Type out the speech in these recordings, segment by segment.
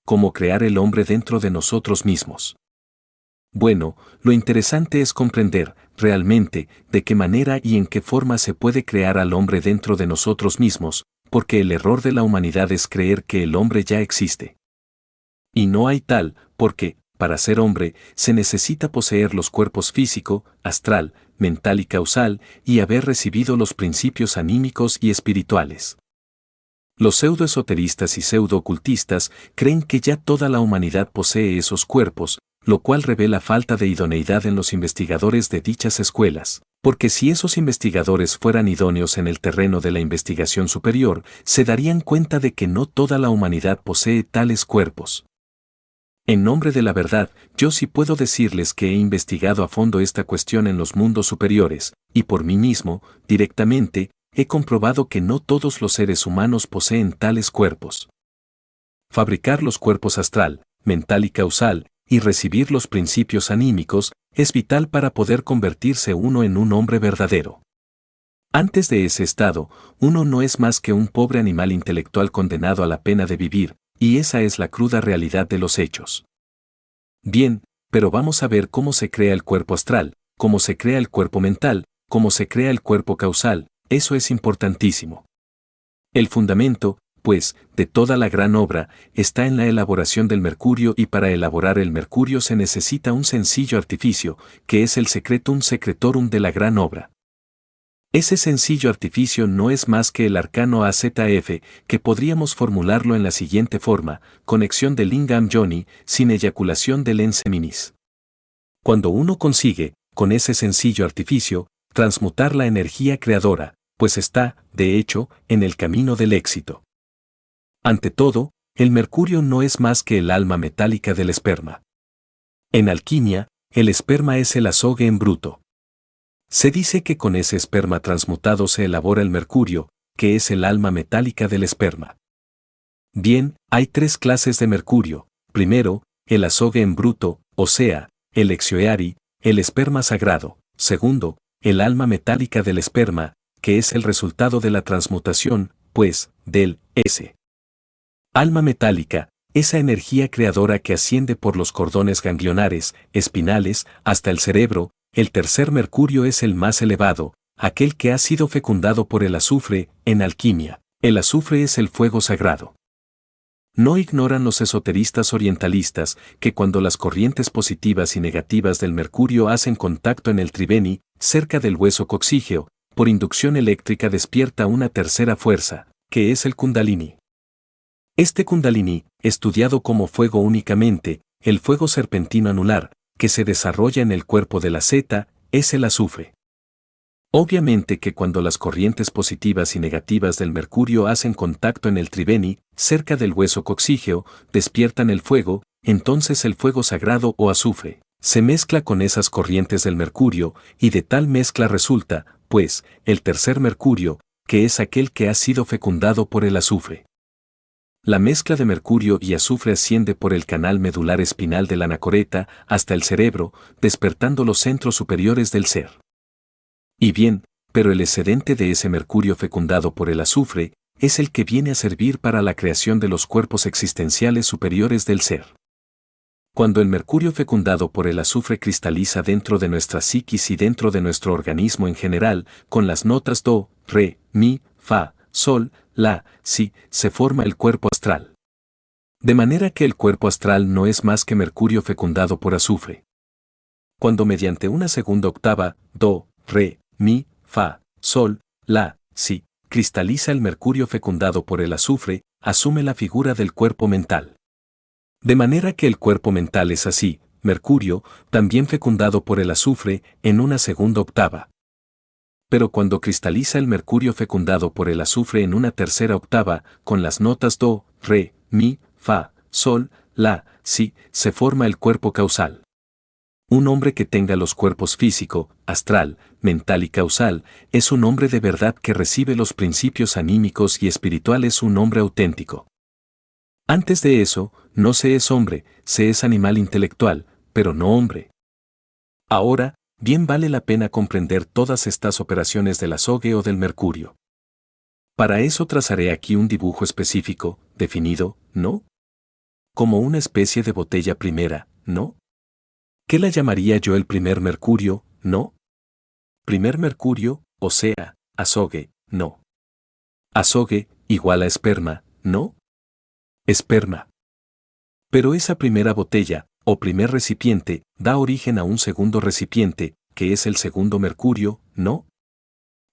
cómo crear el hombre dentro de nosotros mismos. Bueno, lo interesante es comprender, realmente, de qué manera y en qué forma se puede crear al hombre dentro de nosotros mismos, porque el error de la humanidad es creer que el hombre ya existe. Y no hay tal, porque, para ser hombre, se necesita poseer los cuerpos físico, astral, mental y causal, y haber recibido los principios anímicos y espirituales. Los pseudoesoteristas y pseudo-ocultistas creen que ya toda la humanidad posee esos cuerpos, lo cual revela falta de idoneidad en los investigadores de dichas escuelas, porque si esos investigadores fueran idóneos en el terreno de la investigación superior, se darían cuenta de que no toda la humanidad posee tales cuerpos. En nombre de la verdad, yo sí puedo decirles que he investigado a fondo esta cuestión en los mundos superiores, y por mí mismo, directamente, he comprobado que no todos los seres humanos poseen tales cuerpos. Fabricar los cuerpos astral, mental y causal, y recibir los principios anímicos, es vital para poder convertirse uno en un hombre verdadero. Antes de ese estado, uno no es más que un pobre animal intelectual condenado a la pena de vivir, y esa es la cruda realidad de los hechos. Bien, pero vamos a ver cómo se crea el cuerpo astral, cómo se crea el cuerpo mental, cómo se crea el cuerpo causal, eso es importantísimo. El fundamento, pues, de toda la gran obra, está en la elaboración del mercurio y para elaborar el mercurio se necesita un sencillo artificio, que es el secretum secretorum de la gran obra. Ese sencillo artificio no es más que el arcano AZF, que podríamos formularlo en la siguiente forma: conexión del lingam yoni, sin eyaculación del enseminis. Cuando uno consigue, con ese sencillo artificio, transmutar la energía creadora, pues está, de hecho, en el camino del éxito. Ante todo, el mercurio no es más que el alma metálica del esperma. En alquimia, el esperma es el azogue en bruto. Se dice que con ese esperma transmutado se elabora el mercurio, que es el alma metálica del esperma. Bien, hay tres clases de mercurio. Primero, el azogue en bruto, o sea, el exioeari, el esperma sagrado. Segundo, el alma metálica del esperma, que es el resultado de la transmutación, pues, del S. Alma metálica, esa energía creadora que asciende por los cordones ganglionares, espinales, hasta el cerebro. El tercer mercurio es el más elevado, aquel que ha sido fecundado por el azufre. En alquimia, el azufre es el fuego sagrado. No ignoran los esoteristas orientalistas que cuando las corrientes positivas y negativas del mercurio hacen contacto en el triveni, cerca del hueso coxígeo, por inducción eléctrica despierta una tercera fuerza, que es el kundalini. Este kundalini, estudiado como fuego únicamente, el fuego serpentino anular, que se desarrolla en el cuerpo de la zeta, es el azufre. Obviamente que cuando las corrientes positivas y negativas del mercurio hacen contacto en el triveni, cerca del hueso coxígeo, despiertan el fuego, entonces el fuego sagrado o azufre se mezcla con esas corrientes del mercurio, y de tal mezcla resulta, pues, el tercer mercurio, que es aquel que ha sido fecundado por el azufre. La mezcla de mercurio y azufre asciende por el canal medular espinal de la anacoreta hasta el cerebro, despertando los centros superiores del ser. Y bien, pero el excedente de ese mercurio fecundado por el azufre es el que viene a servir para la creación de los cuerpos existenciales superiores del ser. Cuando el mercurio fecundado por el azufre cristaliza dentro de nuestra psiquis y dentro de nuestro organismo en general, con las notas do, re, mi, fa, sol, la, si, se forma el cuerpo astral. De manera que el cuerpo astral no es más que mercurio fecundado por azufre. Cuando mediante una segunda octava, do, re, mi, fa, sol, la, si, cristaliza el mercurio fecundado por el azufre, asume la figura del cuerpo mental. De manera que el cuerpo mental es así, mercurio, también fecundado por el azufre, en una segunda octava. Pero cuando cristaliza el mercurio fecundado por el azufre en una tercera octava, con las notas do, re, mi, fa, sol, la, si, se forma el cuerpo causal. Un hombre que tenga los cuerpos físico, astral, mental y causal, es un hombre de verdad que recibe los principios anímicos y espirituales, un hombre auténtico. Antes de eso, no se es hombre, se es animal intelectual, pero no hombre. Ahora, bien vale la pena comprender todas estas operaciones del azogue o del mercurio. Para eso trazaré aquí un dibujo específico, definido, ¿no? como una especie de botella primera, ¿no? ¿Qué la llamaría yo el primer mercurio, no? Primer mercurio, o sea, azogue, no. Azogue, igual a esperma, ¿no? Esperma. Pero esa primera botella, o primer recipiente, da origen a un segundo recipiente, que es el segundo mercurio, ¿no?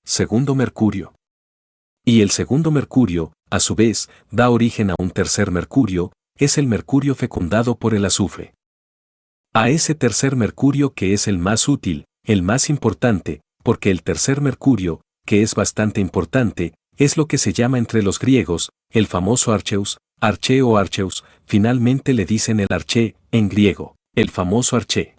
Segundo mercurio. Y el segundo mercurio, a su vez, da origen a un tercer mercurio, es el mercurio fecundado por el azufre. A ese tercer mercurio que es el más útil, el más importante, porque el tercer mercurio, que es bastante importante, es lo que se llama entre los griegos, el famoso archeus, arché o archeus, finalmente le dicen el arché, en griego, el famoso arché.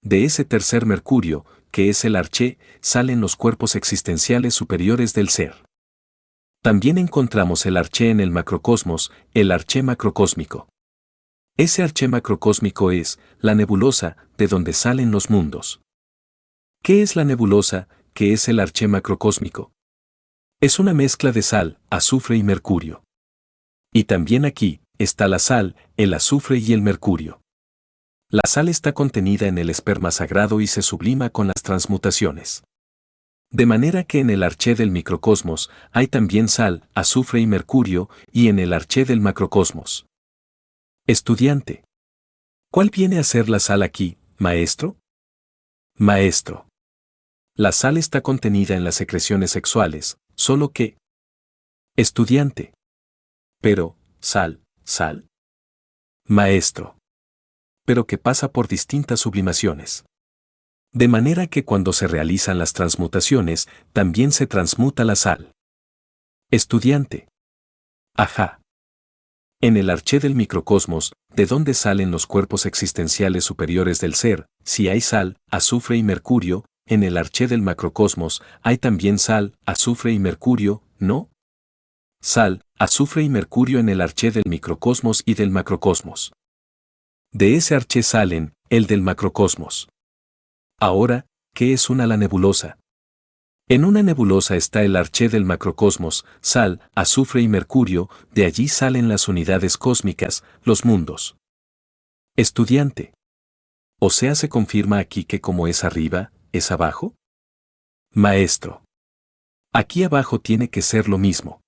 De ese tercer mercurio, que es el arché, salen los cuerpos existenciales superiores del ser. También encontramos el arché en el macrocosmos, el arché macrocósmico. Ese arché macrocósmico es la nebulosa de donde salen los mundos. ¿Qué es la nebulosa, que es el arché macrocósmico? Es una mezcla de sal, azufre y mercurio. Y también aquí está la sal, el azufre y el mercurio. La sal está contenida en el esperma sagrado y se sublima con las transmutaciones. De manera que en el arché del microcosmos hay también sal, azufre y mercurio, y en el arché del macrocosmos. Estudiante. ¿Cuál viene a ser la sal aquí, maestro? Maestro. La sal está contenida en las secreciones sexuales, solo que... Estudiante. Pero, sal. Maestro. Pero que pasa por distintas sublimaciones. De manera que cuando se realizan las transmutaciones, también se transmuta la sal. Estudiante. Ajá. En el arché del microcosmos, de donde salen los cuerpos existenciales superiores del ser, si hay sal, azufre y mercurio, en el arché del macrocosmos hay también sal, azufre y mercurio, ¿no? Sal, azufre y mercurio en el arché del microcosmos y del macrocosmos. De ese arché salen, el del macrocosmos. Ahora, ¿qué es la nebulosa? En una nebulosa está el arché del macrocosmos, sal, azufre y mercurio, de allí salen las unidades cósmicas, los mundos. Estudiante. O sea, ¿se confirma aquí que como es arriba, es abajo? Maestro. Aquí abajo tiene que ser lo mismo.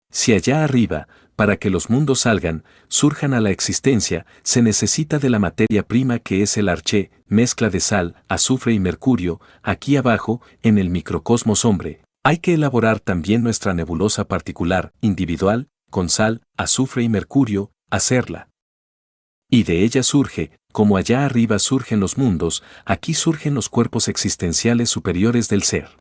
Si allá arriba, para que los mundos salgan, surjan a la existencia, se necesita de la materia prima que es el arché, mezcla de sal, azufre y mercurio, aquí abajo, en el microcosmos hombre. Hay que elaborar también nuestra nebulosa particular, individual, con sal, azufre y mercurio, hacerla. Y de ella surge, como allá arriba surgen los mundos, aquí surgen los cuerpos existenciales superiores del ser.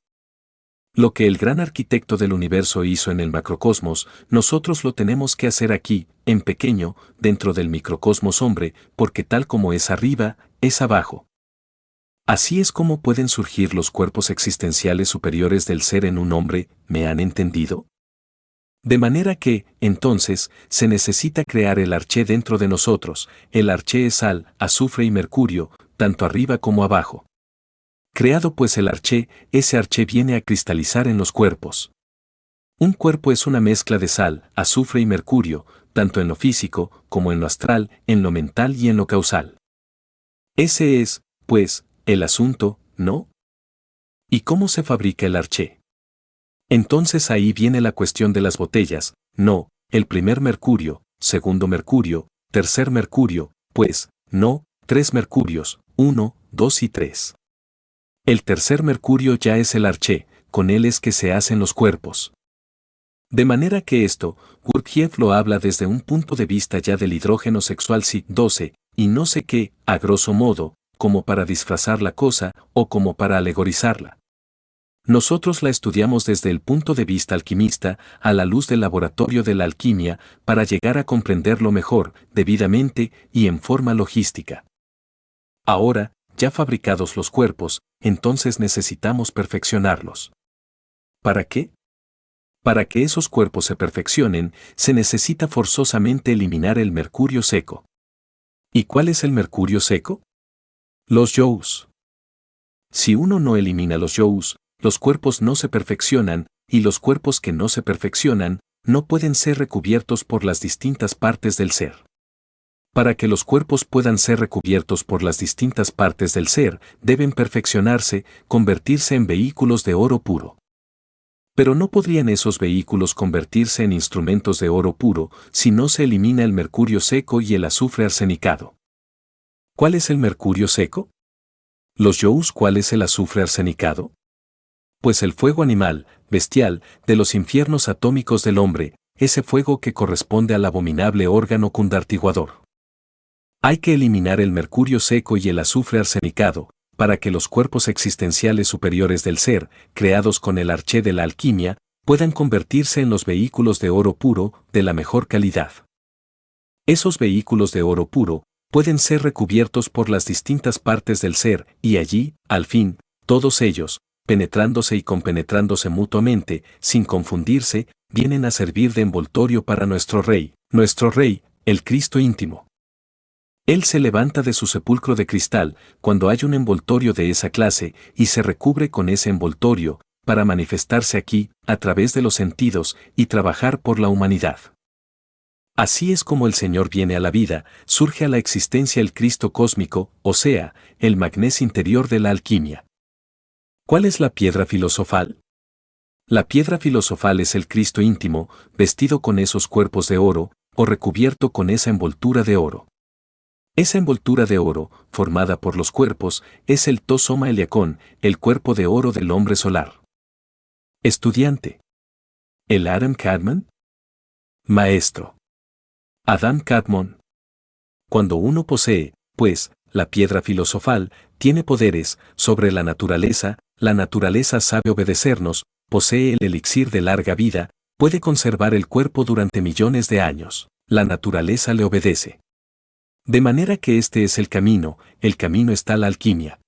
Lo que el gran arquitecto del universo hizo en el macrocosmos, nosotros lo tenemos que hacer aquí, en pequeño, dentro del microcosmos hombre, porque tal como es arriba, es abajo. Así es como pueden surgir los cuerpos existenciales superiores del ser en un hombre, ¿me han entendido? De manera que, entonces, se necesita crear el arché dentro de nosotros, el arché es sal, azufre y mercurio, tanto arriba como abajo. Creado pues el arché, ese arché viene a cristalizar en los cuerpos. Un cuerpo es una mezcla de sal, azufre y mercurio, tanto en lo físico, como en lo astral, en lo mental y en lo causal. Ese es, pues, el asunto, ¿no? ¿Y cómo se fabrica el arché? Entonces ahí viene la cuestión de las botellas, no, el primer mercurio, segundo mercurio, tercer mercurio, pues, no, 3 mercurios, 1, 2 y 3. El tercer mercurio ya es el arché, con él es que se hacen los cuerpos. De manera que esto, Gurdjieff lo habla desde un punto de vista ya del hidrógeno sexual Si-12, y no sé qué, a grosso modo, como para disfrazar la cosa o como para alegorizarla. Nosotros la estudiamos desde el punto de vista alquimista, a la luz del laboratorio de la alquimia, para llegar a comprenderlo mejor, debidamente y en forma logística. Ahora, ya fabricados los cuerpos, entonces necesitamos perfeccionarlos. ¿Para qué? Para que esos cuerpos se perfeccionen, se necesita forzosamente eliminar el mercurio seco. ¿Y cuál es el mercurio seco? Los yous. Si uno no elimina los yous, los cuerpos no se perfeccionan, y los cuerpos que no se perfeccionan, no pueden ser recubiertos por las distintas partes del ser. Para que los cuerpos puedan ser recubiertos por las distintas partes del ser, deben perfeccionarse, convertirse en vehículos de oro puro. Pero no podrían esos vehículos convertirse en instrumentos de oro puro si no se elimina el mercurio seco y el azufre arsenicado. ¿Cuál es el mercurio seco? Los yous, ¿cuál es el azufre arsenicado? Pues el fuego animal, bestial, de los infiernos atómicos del hombre, ese fuego que corresponde al abominable órgano cundartiguador. Hay que eliminar el mercurio seco y el azufre arsenicado, para que los cuerpos existenciales superiores del ser, creados con el arché de la alquimia, puedan convertirse en los vehículos de oro puro, de la mejor calidad. Esos vehículos de oro puro pueden ser recubiertos por las distintas partes del ser, y allí, al fin, todos ellos, penetrándose y compenetrándose mutuamente, sin confundirse, vienen a servir de envoltorio para nuestro Rey, el Cristo íntimo. Él se levanta de su sepulcro de cristal cuando hay un envoltorio de esa clase y se recubre con ese envoltorio para manifestarse aquí, a través de los sentidos, y trabajar por la humanidad. Así es como el Señor viene a la vida, surge a la existencia el Cristo cósmico, o sea, el magnés interior de la alquimia. ¿Cuál es la piedra filosofal? La piedra filosofal es el Cristo íntimo, vestido con esos cuerpos de oro, o recubierto con esa envoltura de oro. Esa envoltura de oro, formada por los cuerpos, es el Tosoma Eliacón, el cuerpo de oro del hombre solar. Estudiante. ¿El Adam Kadmon? Maestro. Adam Kadmon. Cuando uno posee, pues, la piedra filosofal, tiene poderes sobre la naturaleza sabe obedecernos, posee el elixir de larga vida, puede conservar el cuerpo durante millones de años, la naturaleza le obedece. De manera que este es el camino está la alquimia.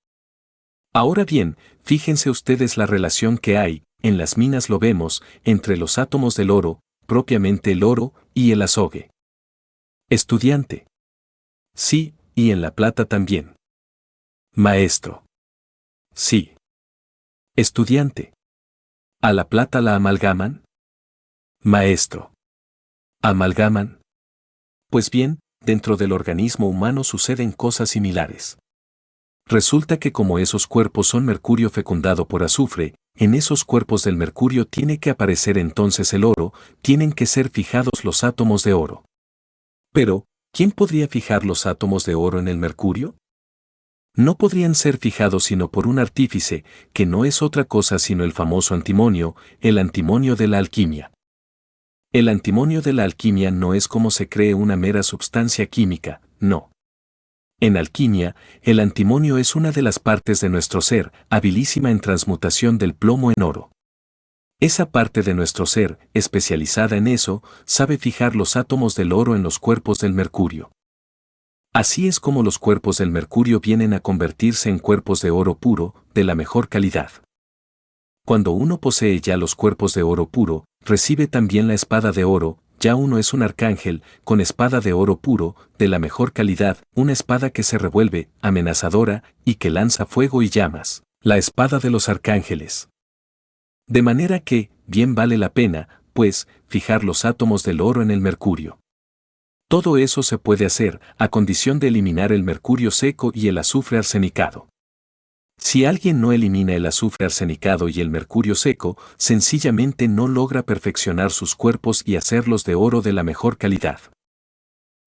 Ahora bien, fíjense ustedes la relación que hay, en las minas lo vemos, entre los átomos del oro, propiamente el oro, y el azogue. Estudiante. Sí, y en la plata también. Maestro. Sí. Estudiante. ¿A la plata la amalgaman? Maestro. ¿Amalgaman? Pues bien, dentro del organismo humano suceden cosas similares. Resulta que como esos cuerpos son mercurio fecundado por azufre, en esos cuerpos del mercurio tiene que aparecer entonces el oro, tienen que ser fijados los átomos de oro. Pero, ¿quién podría fijar los átomos de oro en el mercurio? No podrían ser fijados sino por un artífice, que no es otra cosa sino el famoso antimonio, el antimonio de la alquimia. El antimonio de la alquimia no es como se cree una mera substancia química, no. En alquimia, el antimonio es una de las partes de nuestro ser, habilísima en transmutación del plomo en oro. Esa parte de nuestro ser, especializada en eso, sabe fijar los átomos del oro en los cuerpos del mercurio. Así es como los cuerpos del mercurio vienen a convertirse en cuerpos de oro puro, de la mejor calidad. Cuando uno posee ya los cuerpos de oro puro, recibe también la espada de oro, ya uno es un arcángel, con espada de oro puro, de la mejor calidad, una espada que se revuelve, amenazadora, y que lanza fuego y llamas, la espada de los arcángeles. De manera que, bien vale la pena, pues, fijar los átomos del oro en el mercurio. Todo eso se puede hacer, a condición de eliminar el mercurio seco y el azufre arsenicado. Si alguien no elimina el azufre arsenicado y el mercurio seco, sencillamente no logra perfeccionar sus cuerpos y hacerlos de oro de la mejor calidad.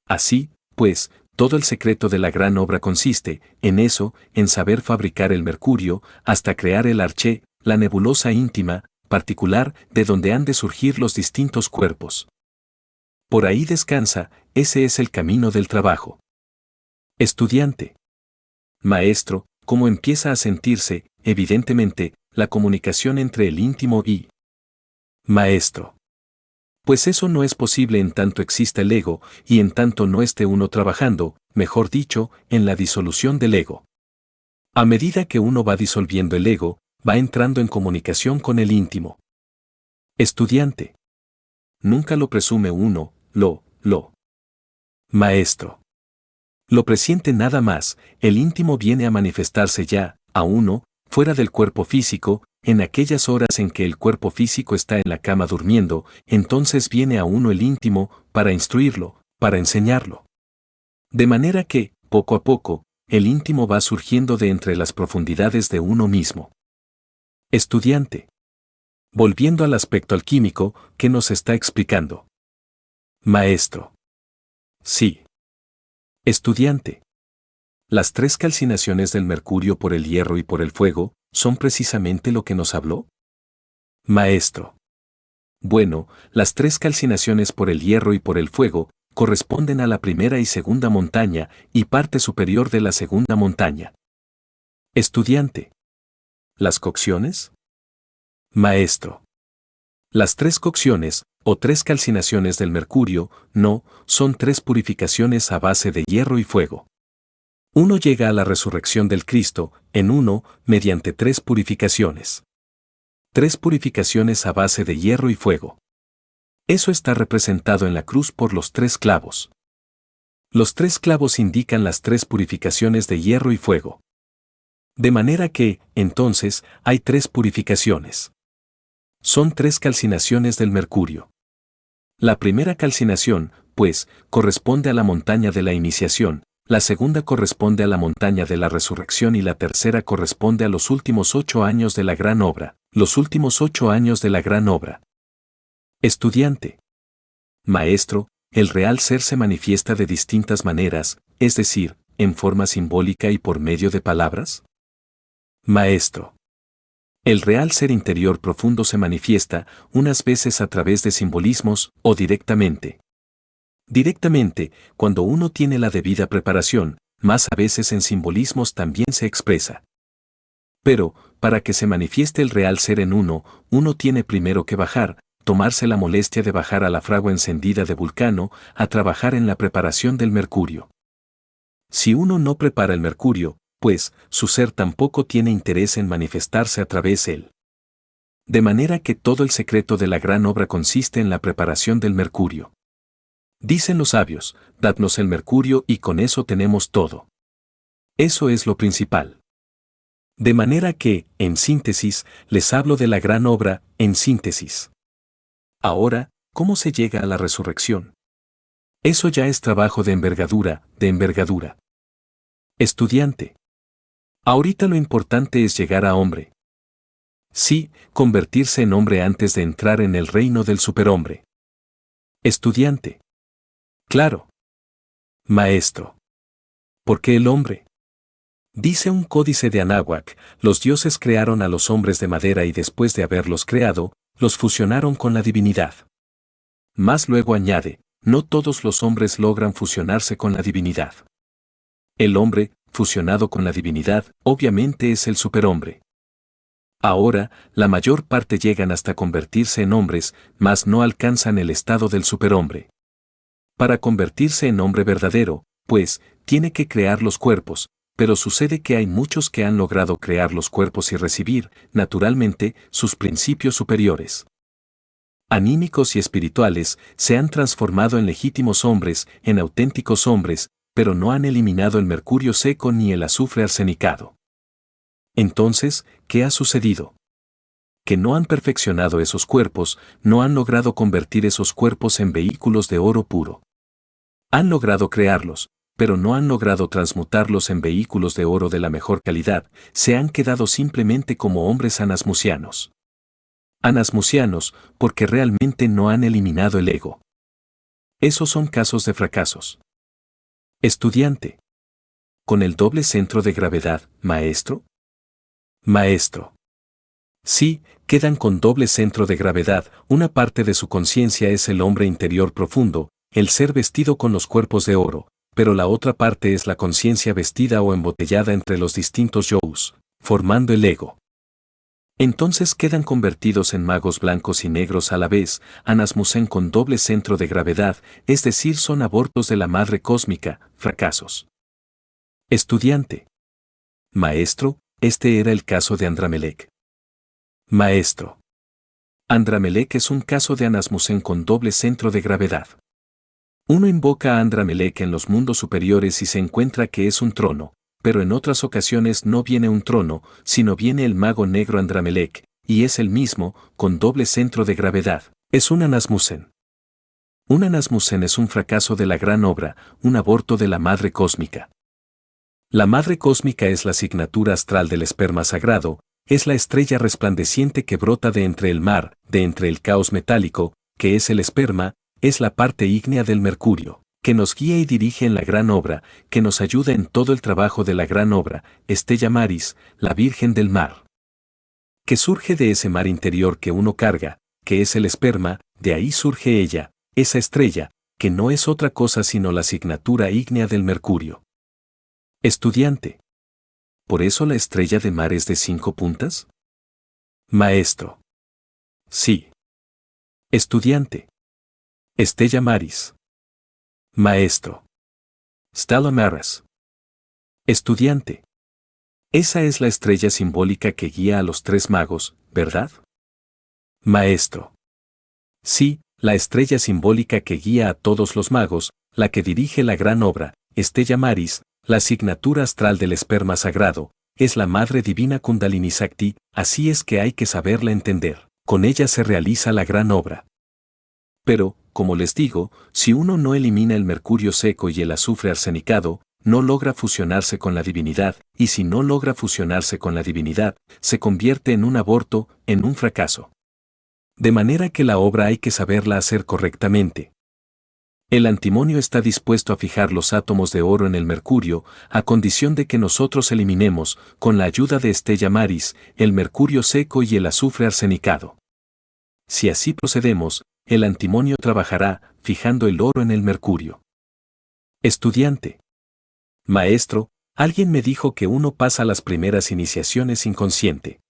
Así, pues, todo el secreto de la gran obra consiste, en eso, en saber fabricar el mercurio, hasta crear el arché, la nebulosa íntima, particular, de donde han de surgir los distintos cuerpos. Por ahí descansa, ese es el camino del trabajo. Estudiante. Maestro, ¿cómo empieza a sentirse, evidentemente, la comunicación entre el íntimo y Maestro? Pues eso no es posible en tanto exista el ego, y en tanto no esté uno trabajando, mejor dicho, en la disolución del ego. A medida que uno va disolviendo el ego, va entrando en comunicación con el íntimo. Estudiante. Nunca lo presume uno, lo. Maestro. Lo presiente nada más, el íntimo viene a manifestarse ya, a uno, fuera del cuerpo físico, en aquellas horas en que el cuerpo físico está en la cama durmiendo, entonces viene a uno el íntimo, para instruirlo, para enseñarlo. De manera que, poco a poco, el íntimo va surgiendo de entre las profundidades de uno mismo. Estudiante. Volviendo al aspecto alquímico, ¿qué nos está explicando? Maestro. Sí. Estudiante. Las tres calcinaciones del mercurio por el hierro y por el fuego, ¿son precisamente lo que nos habló? Maestro. Bueno, las tres calcinaciones por el hierro y por el fuego corresponden a la primera y segunda montaña y parte superior de la segunda montaña. Estudiante. ¿Las cocciones? Maestro. Las tres cocciones, o tres calcinaciones del mercurio, no, son tres purificaciones a base de hierro y fuego. Uno llega a la resurrección del Cristo, en uno, mediante tres purificaciones. Tres purificaciones a base de hierro y fuego. Eso está representado en la cruz por los tres clavos. Los tres clavos indican las tres purificaciones de hierro y fuego. De manera que, entonces, hay tres purificaciones. Son tres calcinaciones del mercurio. La primera calcinación, pues, corresponde a la montaña de la iniciación, la segunda corresponde a la montaña de la resurrección y la tercera corresponde a los últimos 8 años de la gran obra, los últimos 8 años de la gran obra. Estudiante. Maestro, el real ser se manifiesta de distintas maneras, es decir, en forma simbólica y por medio de palabras. Maestro. El real ser interior profundo se manifiesta, unas veces a través de simbolismos, o directamente. Directamente, cuando uno tiene la debida preparación, más a veces en simbolismos también se expresa. Pero, para que se manifieste el real ser en uno tiene primero que bajar, tomarse la molestia de bajar a la fragua encendida de Vulcano, a trabajar en la preparación del mercurio. Si uno no prepara el mercurio, pues, su ser tampoco tiene interés en manifestarse a través de él. De manera que todo el secreto de la gran obra consiste en la preparación del mercurio. Dicen los sabios, dadnos el mercurio y con eso tenemos todo. Eso es lo principal. De manera que, en síntesis, les hablo de la gran obra, en síntesis. Ahora, ¿cómo se llega a la resurrección? Eso ya es trabajo de envergadura, de envergadura. Estudiante. Ahorita lo importante es llegar a hombre. Sí, convertirse en hombre antes de entrar en el reino del superhombre. Estudiante. Claro. Maestro. ¿Por qué el hombre? Dice un códice de Anáhuac, los dioses crearon a los hombres de madera y después de haberlos creado, los fusionaron con la divinidad. Más luego añade, no todos los hombres logran fusionarse con la divinidad. El hombre, fusionado con la divinidad, obviamente es el superhombre. Ahora, la mayor parte llegan hasta convertirse en hombres, mas no alcanzan el estado del superhombre. Para convertirse en hombre verdadero, pues, tiene que crear los cuerpos, pero sucede que hay muchos que han logrado crear los cuerpos y recibir, naturalmente, sus principios superiores. Anímicos y espirituales, se han transformado en legítimos hombres, en auténticos hombres, pero no han eliminado el mercurio seco ni el azufre arsenicado. Entonces, ¿qué ha sucedido? Que no han perfeccionado esos cuerpos, no han logrado convertir esos cuerpos en vehículos de oro puro. Han logrado crearlos, pero no han logrado transmutarlos en vehículos de oro de la mejor calidad, se han quedado simplemente como hombres anasmusianos. Anasmusianos, porque realmente no han eliminado el ego. Esos son casos de fracasos. Estudiante. ¿Con el doble centro de gravedad, maestro? Maestro. Sí, quedan con doble centro de gravedad, una parte de su conciencia es el hombre interior profundo, el ser vestido con los cuerpos de oro, pero la otra parte es la conciencia vestida o embotellada entre los distintos yous, formando el ego. Entonces quedan convertidos en magos blancos y negros a la vez, anasmusen con doble centro de gravedad, es decir, son abortos de la madre cósmica, fracasos. Estudiante. Maestro, este era el caso de Andramelech. Maestro. Andramelech es un caso de anasmusen con doble centro de gravedad. Uno invoca a Andramelech en los mundos superiores y se encuentra que es un trono, pero en otras ocasiones no viene un trono, sino viene el mago negro Andramelech, y es el mismo, con doble centro de gravedad, es un anasmusen. Un Anasmussen es un fracaso de la gran obra, un aborto de la madre cósmica. La madre cósmica es la asignatura astral del esperma sagrado, es la estrella resplandeciente que brota de entre el mar, de entre el caos metálico, que es el esperma, es la parte ígnea del mercurio, que nos guía y dirige en la gran obra, que nos ayuda en todo el trabajo de la gran obra, Stella Maris, la Virgen del Mar. Que surge de ese mar interior que uno carga, que es el esperma, de ahí surge ella, esa estrella, que no es otra cosa sino la asignatura ígnea del mercurio. Estudiante. ¿Por eso la estrella de mar es de 5 puntas? Maestro. Sí. Estudiante. Stella Maris. Maestro. Stella Maris. Estudiante. Esa es la estrella simbólica que guía a los 3 magos, ¿verdad? Maestro. Sí, la estrella simbólica que guía a todos los magos, la que dirige la gran obra, Stella Maris, la asignatura astral del esperma sagrado, es la Madre Divina Kundalini Sakti, así es que hay que saberla entender, con ella se realiza la gran obra. Pero, como les digo, si uno no elimina el mercurio seco y el azufre arsenicado, no logra fusionarse con la divinidad, y si no logra fusionarse con la divinidad, se convierte en un aborto, en un fracaso. De manera que la obra hay que saberla hacer correctamente. El antimonio está dispuesto a fijar los átomos de oro en el mercurio, a condición de que nosotros eliminemos, con la ayuda de Stella Maris, el mercurio seco y el azufre arsenicado. Si así procedemos, el antimonio trabajará, fijando el oro en el mercurio. Estudiante. Maestro, alguien me dijo que uno pasa las primeras iniciaciones inconsciente.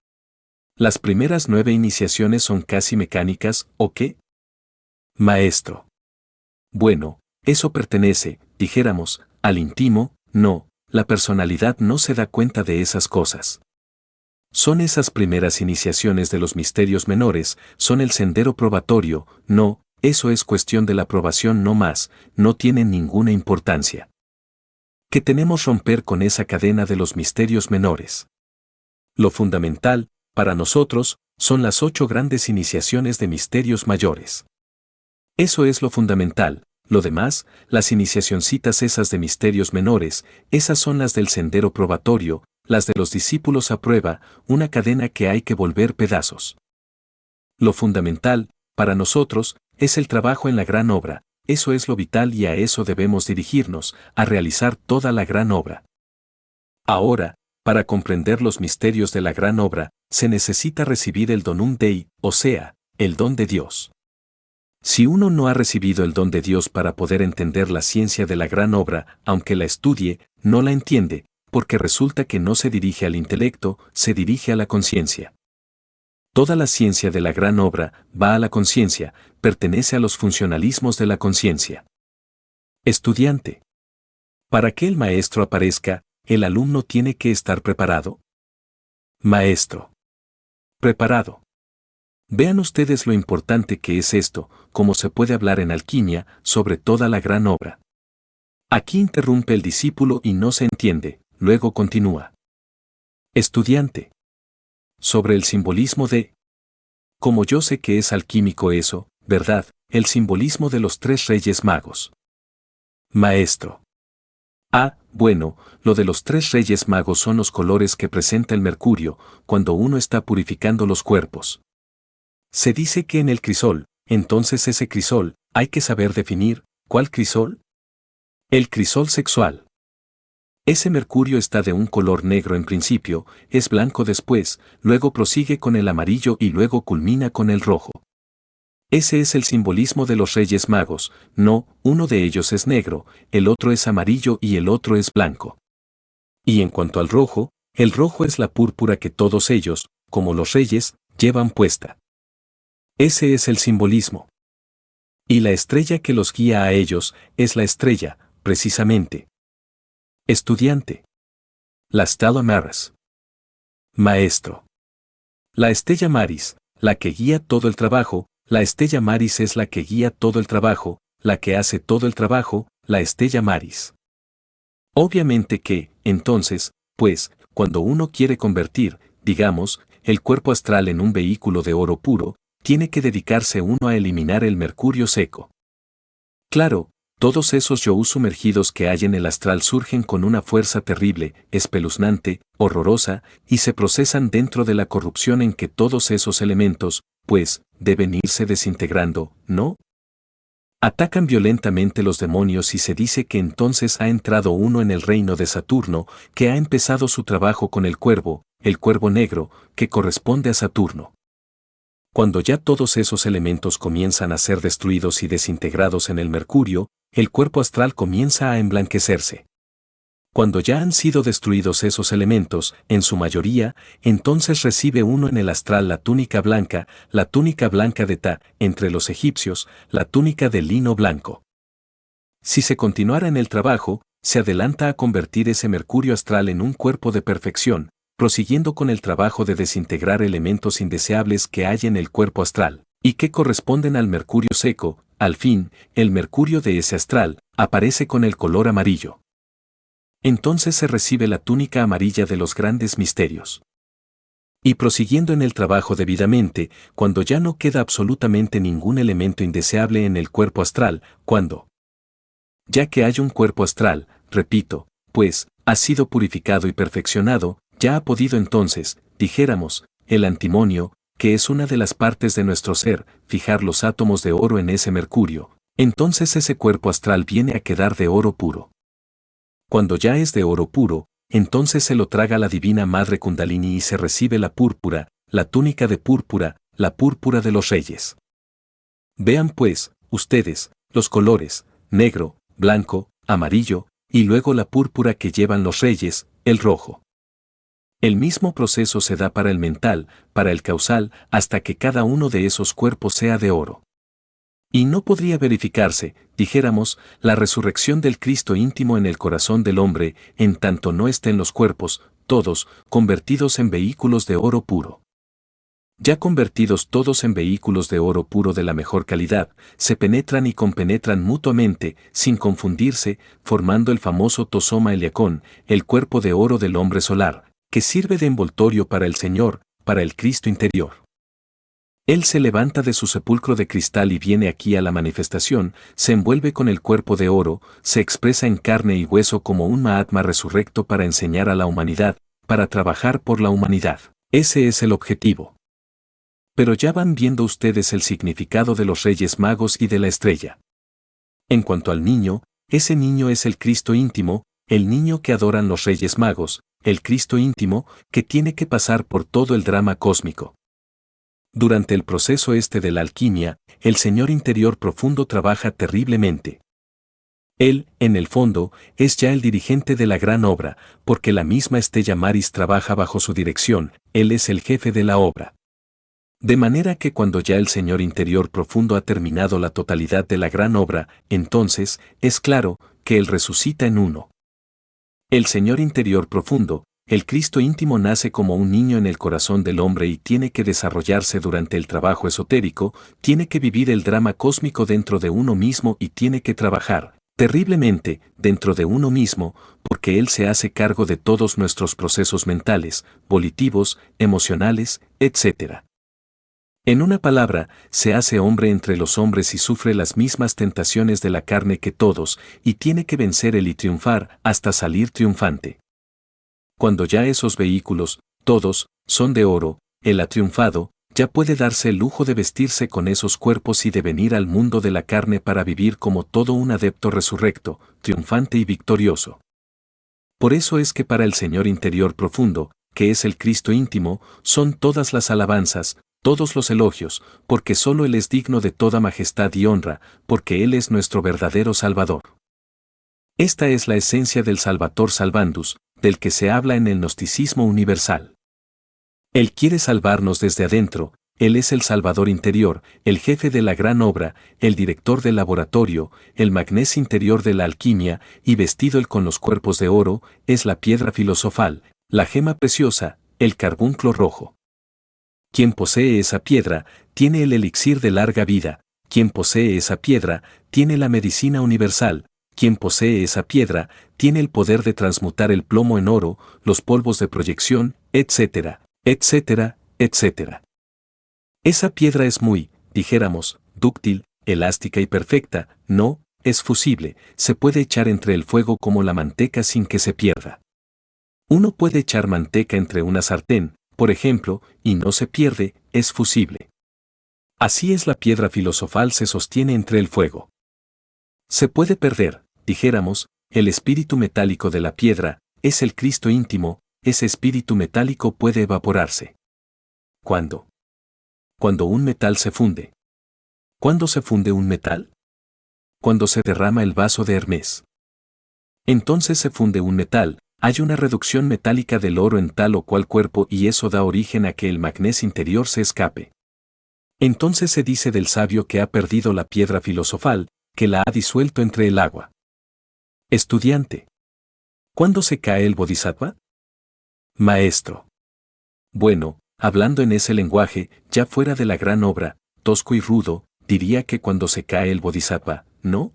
¿Las primeras 9 iniciaciones son casi mecánicas, o qué? Maestro. Bueno, eso pertenece, dijéramos, al íntimo, no, la personalidad no se da cuenta de esas cosas. Son esas primeras iniciaciones de los misterios menores, son el sendero probatorio, no, eso es cuestión de la probación no más, no tiene ninguna importancia. Que tenemos romper con esa cadena de los misterios menores. Lo fundamental, para nosotros, son las 8 grandes iniciaciones de misterios mayores. Eso es lo fundamental, lo demás, las iniciacioncitas esas de misterios menores, esas son las del sendero probatorio, las de los discípulos a prueba, una cadena que hay que volver pedazos. Lo fundamental, para nosotros, es el trabajo en la gran obra, eso es lo vital y a eso debemos dirigirnos, a realizar toda la gran obra. Ahora, para comprender los misterios de la gran obra, se necesita recibir el donum Dei, o sea, el don de Dios. Si uno no ha recibido el don de Dios para poder entender la ciencia de la gran obra, aunque la estudie, no la entiende, porque resulta que no se dirige al intelecto, se dirige a la conciencia. Toda la ciencia de la gran obra va a la conciencia, pertenece a los funcionalismos de la conciencia. Estudiante. Para que el maestro aparezca, ¿el alumno tiene que estar preparado? Maestro. Preparado. Vean ustedes lo importante que es esto, como se puede hablar en alquimia, sobre toda la gran obra. Aquí interrumpe el discípulo y no se entiende, luego continúa. Estudiante. Sobre el simbolismo de... Como yo sé que es alquímico eso, ¿verdad? El simbolismo de los 3 reyes magos. Maestro. Ah, bueno, lo de los 3 reyes magos son los colores que presenta el mercurio, cuando uno está purificando los cuerpos. Se dice que en el crisol, entonces ese crisol, hay que saber definir, ¿cuál crisol? El crisol sexual. Ese mercurio está de un color negro en principio, es blanco después, luego prosigue con el amarillo y luego culmina con el rojo. Ese es el simbolismo de los Reyes Magos, no, uno de ellos es negro, el otro es amarillo y el otro es blanco. Y en cuanto al rojo, el rojo es la púrpura que todos ellos, como los reyes, llevan puesta. Ese es el simbolismo. Y la estrella que los guía a ellos es la estrella, precisamente. Estudiante. La Stella Maris. Maestro. La Stella Maris, la que guía todo el trabajo, la Stella Maris es la que guía todo el trabajo, la que hace todo el trabajo, la Stella Maris. Obviamente que, entonces, pues, cuando uno quiere convertir, digamos, el cuerpo astral en un vehículo de oro puro, tiene que dedicarse uno a eliminar el mercurio seco. Claro, todos esos yo sumergidos que hay en el astral surgen con una fuerza terrible, espeluznante, horrorosa, y se procesan dentro de la corrupción en que todos esos elementos, pues, deben irse desintegrando, ¿no? Atacan violentamente los demonios y se dice que entonces ha entrado uno en el reino de Saturno, que ha empezado su trabajo con el cuervo negro, que corresponde a Saturno. Cuando ya todos esos elementos comienzan a ser destruidos y desintegrados en el Mercurio, el cuerpo astral comienza a emblanquecerse. Cuando ya han sido destruidos esos elementos, en su mayoría, entonces recibe uno en el astral la túnica blanca de Ta, entre los egipcios, la túnica de lino blanco. Si se continuara en el trabajo, se adelanta a convertir ese mercurio astral en un cuerpo de perfección, prosiguiendo con el trabajo de desintegrar elementos indeseables que hay en el cuerpo astral, y que corresponden al mercurio seco. Al fin, el mercurio de ese astral aparece con el color amarillo. Entonces se recibe la túnica amarilla de los grandes misterios. Y prosiguiendo en el trabajo debidamente, cuando ya no queda absolutamente ningún elemento indeseable en el cuerpo astral, cuando ya que hay un cuerpo astral, repito, pues, ha sido purificado y perfeccionado, ya ha podido entonces, dijéramos, el antimonio, que es una de las partes de nuestro ser, fijar los átomos de oro en ese mercurio, entonces ese cuerpo astral viene a quedar de oro puro. Cuando ya es de oro puro, entonces se lo traga la divina Madre Kundalini y se recibe la púrpura, la túnica de púrpura, la púrpura de los reyes. Vean pues, ustedes, los colores, negro, blanco, amarillo, y luego la púrpura que llevan los reyes, el rojo. El mismo proceso se da para el mental, para el causal, hasta que cada uno de esos cuerpos sea de oro. Y no podría verificarse, dijéramos, la resurrección del Cristo íntimo en el corazón del hombre, en tanto no estén los cuerpos, todos, convertidos en vehículos de oro puro. Ya convertidos todos en vehículos de oro puro de la mejor calidad, se penetran y compenetran mutuamente, sin confundirse, formando el famoso tosoma Eliacón, el cuerpo de oro del hombre solar, que sirve de envoltorio para el Señor, para el Cristo interior. Él se levanta de su sepulcro de cristal y viene aquí a la manifestación, se envuelve con el cuerpo de oro, se expresa en carne y hueso como un Mahatma resurrecto para enseñar a la humanidad, para trabajar por la humanidad. Ese es el objetivo. Pero ya van viendo ustedes el significado de los Reyes Magos y de la estrella. En cuanto al niño, ese niño es el Cristo íntimo, el niño que adoran los Reyes Magos, el Cristo íntimo, que tiene que pasar por todo el drama cósmico. Durante el proceso de la alquimia, el Señor interior profundo trabaja terriblemente. Él, en el fondo, es ya el dirigente de la gran obra, porque la misma Stella Maris trabaja bajo su dirección, Él es el jefe de la obra. De manera que cuando ya el Señor interior profundo ha terminado la totalidad de la gran obra, entonces, es claro, que Él resucita en uno. El Señor interior profundo, el Cristo íntimo nace como un niño en el corazón del hombre y tiene que desarrollarse durante el trabajo esotérico, tiene que vivir el drama cósmico dentro de uno mismo y tiene que trabajar, terriblemente, dentro de uno mismo, porque Él se hace cargo de todos nuestros procesos mentales, volitivos, emocionales, etc. En una palabra, se hace hombre entre los hombres y sufre las mismas tentaciones de la carne que todos, y tiene que vencer y triunfar hasta salir triunfante. Cuando ya esos vehículos, todos, son de oro, Él ha triunfado, ya puede darse el lujo de vestirse con esos cuerpos y de venir al mundo de la carne para vivir como todo un adepto resurrecto, triunfante y victorioso. Por eso es que para el Señor interior profundo, que es el Cristo íntimo, son todas las alabanzas, todos los elogios, porque solo Él es digno de toda majestad y honra, porque Él es nuestro verdadero Salvador. Esta es la esencia del Salvator Salvandus, del que se habla en el gnosticismo universal. Él quiere salvarnos desde adentro, Él es el Salvador interior, el jefe de la gran obra, el director del laboratorio, el magnés interior de la alquimia, y vestido Él con los cuerpos de oro, es la piedra filosofal, la gema preciosa, el carbunclo rojo. Quien posee esa piedra, tiene el elixir de larga vida, quien posee esa piedra, tiene la medicina universal, quien posee esa piedra, tiene el poder de transmutar el plomo en oro, los polvos de proyección, etcétera, etcétera, etcétera. Esa piedra es muy, dijéramos, dúctil, elástica y perfecta, no, es fusible, se puede echar entre el fuego como la manteca sin que se pierda. Uno puede echar manteca entre una sartén, por ejemplo, y no se pierde, es fusible. Así es la piedra filosofal se sostiene entre el fuego. Se puede perder, dijéramos, el espíritu metálico de la piedra, es el Cristo íntimo, ese espíritu metálico puede evaporarse. ¿Cuándo? Cuando un metal se funde. ¿Cuándo se funde un metal? Cuando se derrama el vaso de Hermes. Entonces se funde un metal, hay una reducción metálica del oro en tal o cual cuerpo y eso da origen a que el magnesio interior se escape. Entonces se dice del sabio que ha perdido la piedra filosofal, que la ha disuelto entre el agua. Estudiante. ¿Cuándo se cae el bodhisattva? Maestro. Bueno, hablando en ese lenguaje, ya fuera de la gran obra, tosco y rudo, diría que cuando se cae el bodhisattva, ¿no?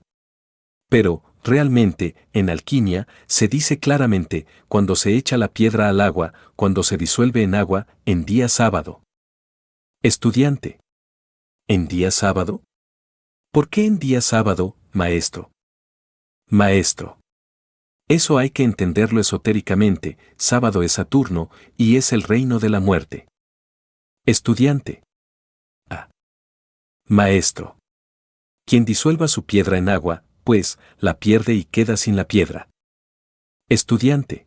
Pero, realmente, en alquimia, se dice claramente, cuando se echa la piedra al agua, cuando se disuelve en agua, en día sábado. Estudiante. ¿En día sábado? ¿Por qué en día sábado, maestro? Maestro. Eso hay que entenderlo esotéricamente, sábado es Saturno, y es el reino de la muerte. Estudiante. Ah. Maestro. Quien disuelva su piedra en agua, pues, la pierde y queda sin la piedra. Estudiante.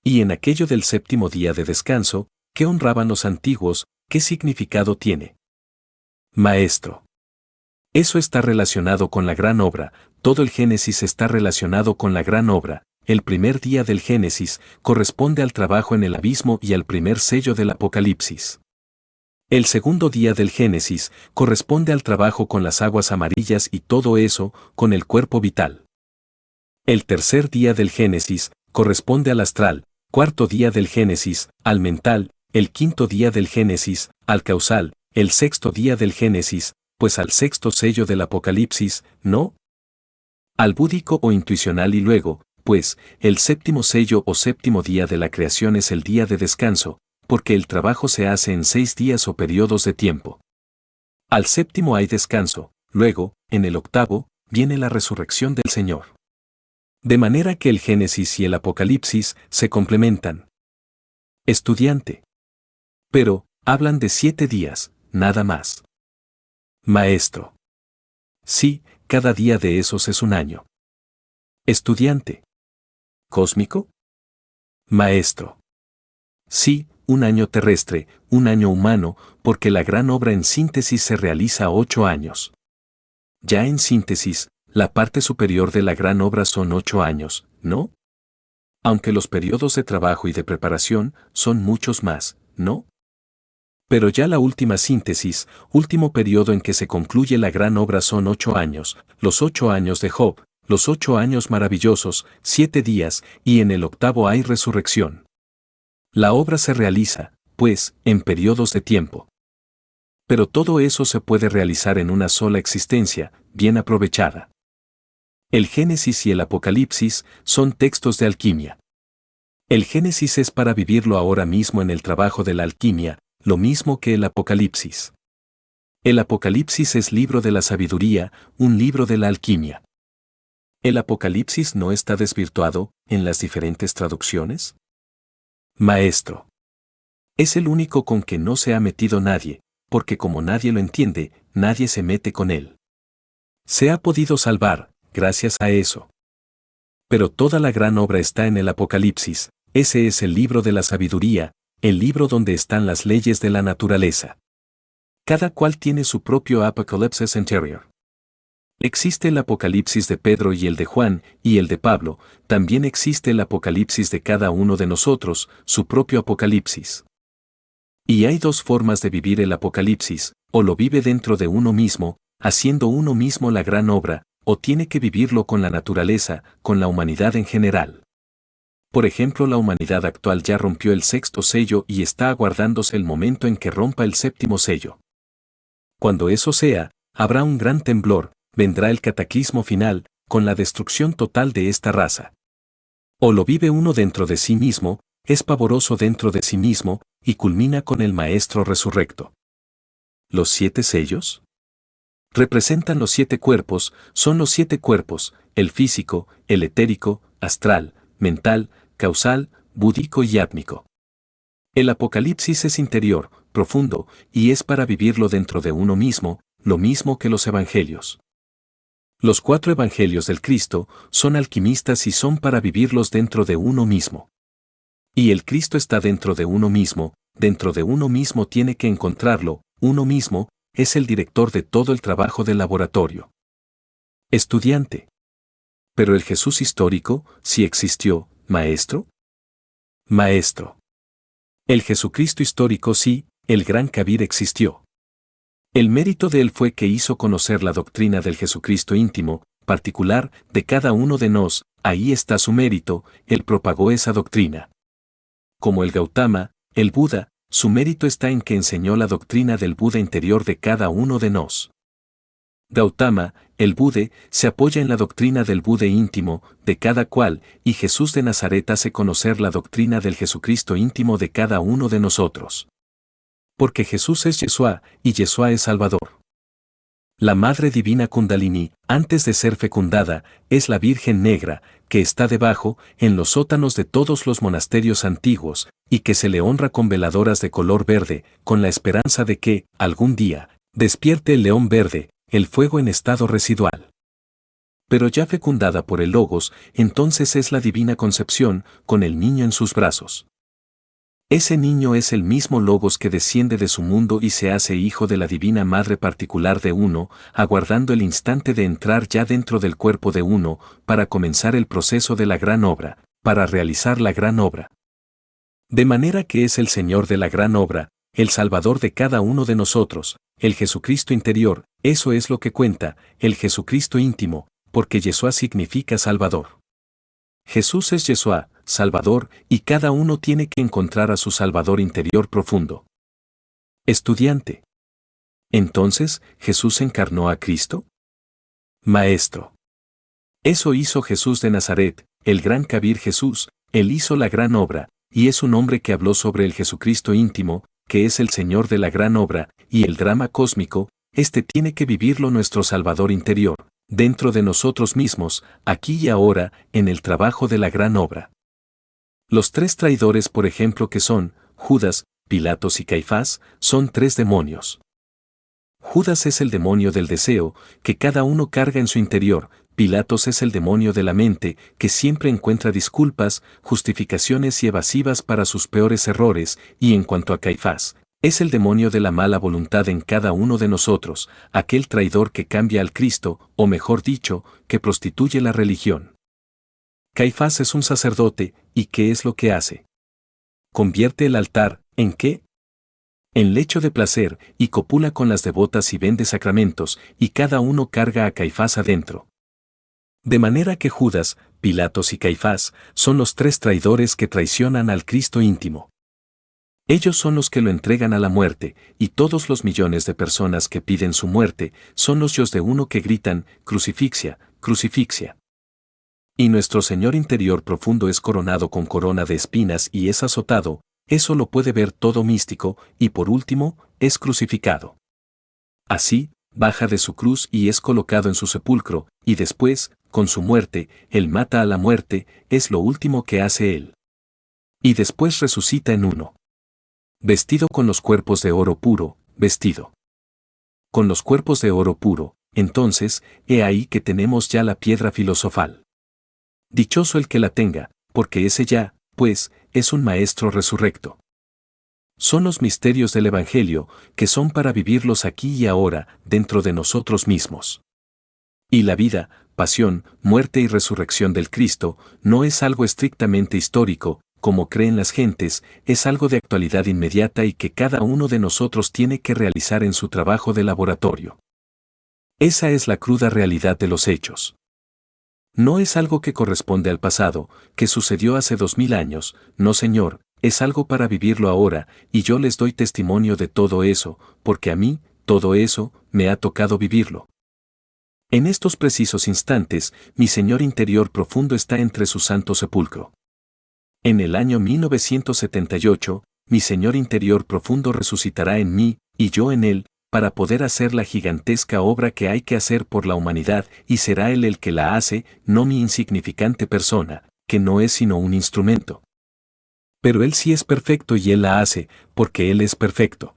Y en aquello del séptimo día de descanso, ¿qué honraban los antiguos? ¿Qué significado tiene? Maestro. Eso está relacionado con la gran obra, todo el Génesis está relacionado con la gran obra, el primer día del Génesis corresponde al trabajo en el abismo y al primer sello del Apocalipsis. El segundo día del Génesis corresponde al trabajo con las aguas amarillas y todo eso, con el cuerpo vital. El tercer día del Génesis corresponde al astral, cuarto día del Génesis, al mental, el quinto día del Génesis, al causal, el sexto día del Génesis, pues al sexto sello del Apocalipsis, ¿no? Al búdico o intuicional y luego, pues, el séptimo sello o séptimo día de la creación es el día de descanso, porque el trabajo se hace en 6 días o periodos de tiempo. Al séptimo hay descanso, luego, en el octavo, viene la resurrección del Señor. De manera que el Génesis y el Apocalipsis se complementan. Estudiante. Pero, hablan de 7 días, nada más. Maestro. Sí, cada día de esos es un año. Estudiante. ¿Cósmico? Maestro. Sí, un año terrestre, un año humano, porque la gran obra en síntesis se realiza a 8 años. Ya en síntesis, la parte superior de la gran obra son 8 años, ¿no? Aunque los periodos de trabajo y de preparación son muchos más, ¿no? Pero ya la última síntesis, último periodo en que se concluye la gran obra son 8 años, los 8 años de Job, los 8 años maravillosos, 7 días, y en el octavo hay resurrección. La obra se realiza, pues, en periodos de tiempo. Pero todo eso se puede realizar en una sola existencia, bien aprovechada. El Génesis y el Apocalipsis son textos de alquimia. El Génesis es para vivirlo ahora mismo en el trabajo de la alquimia, lo mismo que el Apocalipsis. El Apocalipsis es libro de la sabiduría, un libro de la alquimia. ¿El Apocalipsis no está desvirtuado en las diferentes traducciones? Maestro. Es el único con que no se ha metido nadie, porque como nadie lo entiende, nadie se mete con él. Se ha podido salvar, gracias a eso. Pero toda la gran obra está en el Apocalipsis, ese es el libro de la sabiduría, el libro donde están las leyes de la naturaleza. Cada cual tiene su propio Apocalypse interior. Existe el Apocalipsis de Pedro y el de Juan, y el de Pablo, también existe el Apocalipsis de cada uno de nosotros, su propio Apocalipsis. Y hay 2 formas de vivir el Apocalipsis, o lo vive dentro de uno mismo, haciendo uno mismo la gran obra, o tiene que vivirlo con la naturaleza, con la humanidad en general. Por ejemplo, la humanidad actual ya rompió el 6º sello y está aguardándose el momento en que rompa el 7º sello. Cuando eso sea, habrá un gran temblor, vendrá el cataclismo final, con la destrucción total de esta raza. O lo vive uno dentro de sí mismo, es pavoroso dentro de sí mismo, y culmina con el Maestro resurrecto. ¿Los 7 sellos? Representan los 7 cuerpos, son los 7 cuerpos, el físico, el etérico, astral, mental, causal, búdico y átmico. El Apocalipsis es interior, profundo, y es para vivirlo dentro de uno mismo, lo mismo que los evangelios. Los 4 evangelios del Cristo son alquimistas y son para vivirlos dentro de uno mismo. Y el Cristo está dentro de uno mismo tiene que encontrarlo, uno mismo, es el director de todo el trabajo del laboratorio. Estudiante. Pero el Jesús histórico, ¿sí existió, maestro? Maestro. El Jesucristo histórico sí, el gran Kabir existió. El mérito de él fue que hizo conocer la doctrina del Jesucristo íntimo, particular, de cada uno de nos, ahí está su mérito, él propagó esa doctrina. Como el Gautama, el Buda, su mérito está en que enseñó la doctrina del Buda interior de cada uno de nos. Gautama, el Buda, se apoya en la doctrina del Buda íntimo, de cada cual, y Jesús de Nazaret hace conocer la doctrina del Jesucristo íntimo de cada uno de nosotros. Porque Jesús es Yeshua, y Yeshua es Salvador. La Madre Divina Kundalini, antes de ser fecundada, es la Virgen Negra, que está debajo, en los sótanos de todos los monasterios antiguos, y que se le honra con veladoras de color verde, con la esperanza de que, algún día, despierte el león verde, el fuego en estado residual. Pero ya fecundada por el Logos, entonces es la Divina Concepción, con el niño en sus brazos. Ese niño es el mismo Logos que desciende de su mundo y se hace hijo de la Divina Madre particular de uno, aguardando el instante de entrar ya dentro del cuerpo de uno, para comenzar el proceso de la gran obra, para realizar la gran obra. De manera que es el Señor de la gran obra, el Salvador de cada uno de nosotros, el Jesucristo interior, eso es lo que cuenta, el Jesucristo íntimo, porque Yeshua significa Salvador. Jesús es Yeshua, Salvador, y cada uno tiene que encontrar a su Salvador interior profundo. Estudiante. ¿Entonces, Jesús encarnó a Cristo? Maestro. Eso hizo Jesús de Nazaret, el gran Kabir Jesús, él hizo la gran obra, y es un hombre que habló sobre el Jesucristo íntimo, que es el Señor de la gran obra, y el drama cósmico, este tiene que vivirlo nuestro Salvador interior, dentro de nosotros mismos, aquí y ahora, en el trabajo de la gran obra. Los 3 traidores, por ejemplo, que son, Judas, Pilatos y Caifás, son 3 demonios. Judas es el demonio del deseo, que cada uno carga en su interior. Pilatos es el demonio de la mente, que siempre encuentra disculpas, justificaciones y evasivas para sus peores errores, y en cuanto a Caifás, es el demonio de la mala voluntad en cada uno de nosotros, aquel traidor que cambia al Cristo, o mejor dicho, que prostituye la religión. Caifás es un sacerdote, ¿y qué es lo que hace? Convierte el altar, ¿en qué? En lecho de placer, y copula con las devotas y vende sacramentos, y cada uno carga a Caifás adentro. De manera que Judas, Pilatos y Caifás son los 3 traidores que traicionan al Cristo íntimo. Ellos son los que lo entregan a la muerte, y todos los millones de personas que piden su muerte son los yos de uno que gritan, crucifixia, crucifixia. Y nuestro Señor interior profundo es coronado con corona de espinas y es azotado, eso lo puede ver todo místico, y por último, es crucificado. Así, baja de su cruz y es colocado en su sepulcro, y después, con su muerte, él mata a la muerte, es lo último que hace él. Y después resucita en uno. Vestido con los cuerpos de oro puro, vestido con los cuerpos de oro puro, entonces, he ahí que tenemos ya la piedra filosofal. Dichoso el que la tenga, porque ese ya, pues, es un maestro resurrecto. Son los misterios del Evangelio, que son para vivirlos aquí y ahora, dentro de nosotros mismos. Y la vida, pasión, muerte y resurrección del Cristo, no es algo estrictamente histórico, como creen las gentes, es algo de actualidad inmediata y que cada uno de nosotros tiene que realizar en su trabajo de laboratorio. Esa es la cruda realidad de los hechos. No es algo que corresponde al pasado, que sucedió hace 2000 años, no señor, es algo para vivirlo ahora, y yo les doy testimonio de todo eso, porque a mí, todo eso, me ha tocado vivirlo. En estos precisos instantes, mi Señor interior profundo está entre su santo sepulcro. En el año 1978, mi Señor interior profundo resucitará en mí, y yo en él, para poder hacer la gigantesca obra que hay que hacer por la humanidad, y será Él el que la hace, no mi insignificante persona, que no es sino un instrumento. Pero Él sí es perfecto y Él la hace, porque Él es perfecto.